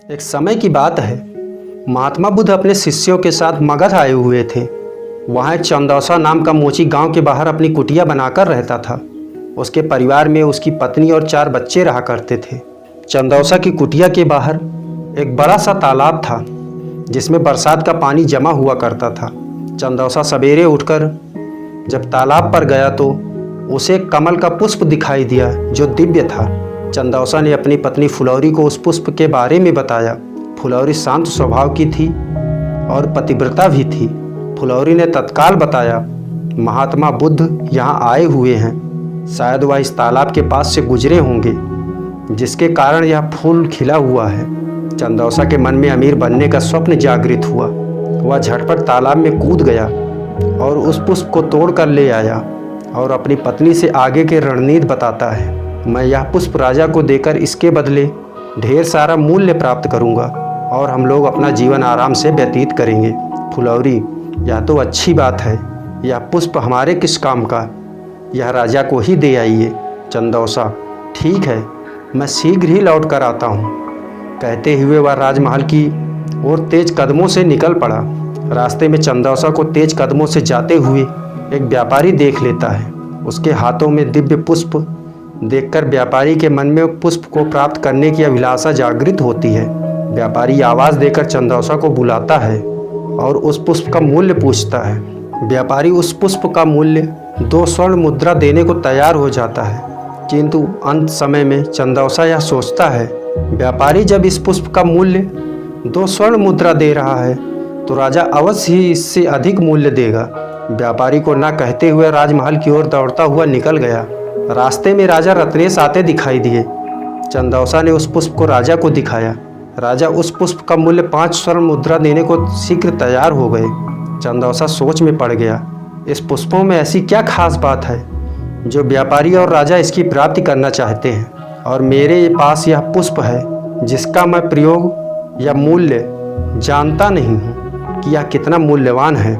एक समय की बात है, महात्मा बुद्ध अपने शिष्यों के साथ मगध आए हुए थे। वहाँ एक चंदौसा नाम का मोची गांव के बाहर अपनी कुटिया बनाकर रहता था। उसके परिवार में उसकी पत्नी और 4 बच्चे रहा करते थे। चंदौसा की कुटिया के बाहर एक बड़ा सा तालाब था जिसमें बरसात का पानी जमा हुआ करता था। चंदौसा सवेरे उठकर जब तालाब पर गया तो उसे एक कमल का पुष्प दिखाई दिया जो दिव्य था। चंदौसा ने अपनी पत्नी फुलौरी को उस पुष्प के बारे में बताया। फुलौरी शांत स्वभाव की थी और पतिव्रता भी थी। फुलौरी ने तत्काल बताया, महात्मा बुद्ध यहाँ आए हुए हैं। शायद वह इस तालाब के पास से गुजरे होंगे जिसके कारण यह फूल खिला हुआ है। चंदौसा के मन में अमीर बनने का स्वप्न जागृत हुआ। वह झटपट तालाब में कूद गया और उस पुष्प को तोड़ कर ले आया और अपनी पत्नी से आगे के रणनीति बताता है, मैं यह पुष्प राजा को देकर इसके बदले ढेर सारा मूल्य प्राप्त करूंगा और हम लोग अपना जीवन आराम से व्यतीत करेंगे। फुलौरी, यह तो अच्छी बात है, यह पुष्प हमारे किस काम का, यह राजा को ही दे आइए। चंदौसा, ठीक है, मैं शीघ्र ही लौट कर आता हूँ। कहते हुए वह राजमहल की ओर तेज कदमों से निकल पड़ा। रास्ते में चंदौसा को तेज कदमों से जाते हुए एक व्यापारी देख लेता है। उसके हाथों में दिव्य पुष्प देखकर व्यापारी के मन में पुष्प को प्राप्त करने की अभिलाषा जागृत होती है। व्यापारी आवाज़ देकर चंदौसा को बुलाता है और उस पुष्प का मूल्य पूछता है। व्यापारी उस पुष्प का मूल्य 2 स्वर्ण मुद्रा देने को तैयार हो जाता है, किंतु अंत समय में चंदौसा यह सोचता है, व्यापारी जब इस पुष्प का मूल्य 2 स्वर्ण मुद्रा दे रहा है तो राजा अवश्य ही इससे अधिक मूल्य देगा। व्यापारी को न कहते हुए राजमहल की ओर दौड़ता हुआ निकल गया। रास्ते में राजा रत्नेश आते दिखाई दिए। चंदौसा ने उस पुष्प को राजा को दिखाया। राजा उस पुष्प का मूल्य 5 स्वर्ण मुद्रा देने को शीघ्र तैयार हो गए। चंदौसा सोच में पड़ गया, इस पुष्पों में ऐसी क्या खास बात है जो व्यापारी और राजा इसकी प्राप्ति करना चाहते हैं, और मेरे पास यह पुष्प है जिसका मैं प्रयोग या मूल्य जानता नहीं हूँ कि यह कितना मूल्यवान है,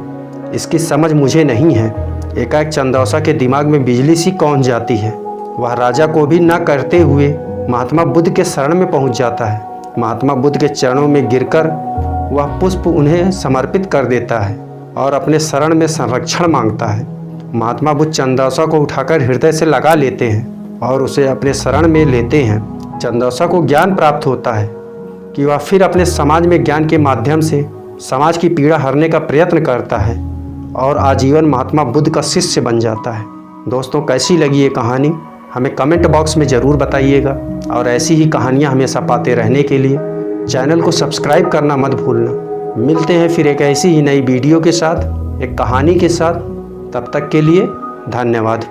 इसकी समझ मुझे नहीं है। एकाएक चंदौसा के दिमाग में बिजली सी कौंध जाती है। वह राजा को भी न करते हुए महात्मा बुद्ध के शरण में पहुंच जाता है। महात्मा बुद्ध के चरणों में गिरकर वह पुष्प उन्हें समर्पित कर देता है और अपने शरण में संरक्षण मांगता है। महात्मा बुद्ध चंदौसा को उठाकर हृदय से लगा लेते हैं और उसे अपने शरण में लेते हैं। चंदौसा को ज्ञान प्राप्त होता है कि वह फिर अपने समाज में ज्ञान के माध्यम से समाज की पीड़ा हरने का प्रयत्न करता है और आजीवन महात्मा बुद्ध का शिष्य बन जाता है। दोस्तों, कैसी लगी ये कहानी हमें कमेंट बॉक्स में ज़रूर बताइएगा, और ऐसी ही कहानियाँ हमेशा पाते रहने के लिए चैनल को सब्सक्राइब करना मत भूलना। मिलते हैं फिर एक ऐसी ही नई वीडियो के साथ, एक कहानी के साथ। तब तक के लिए धन्यवाद।